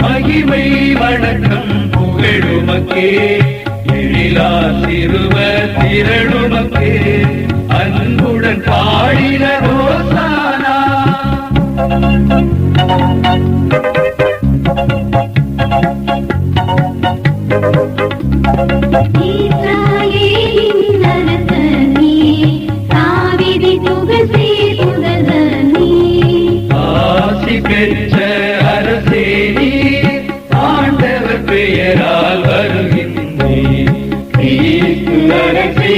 மகிமை வணக்கம் புகழுமக்கே எழிலா சிறுவ திரளுமக்கே அன்புடன் பாடின ரோசானா. ஆசி பெற்ற அரசே நீ ஆண்டவர் பெயரால் வருகின்றே. கிறிஸ்து அரசே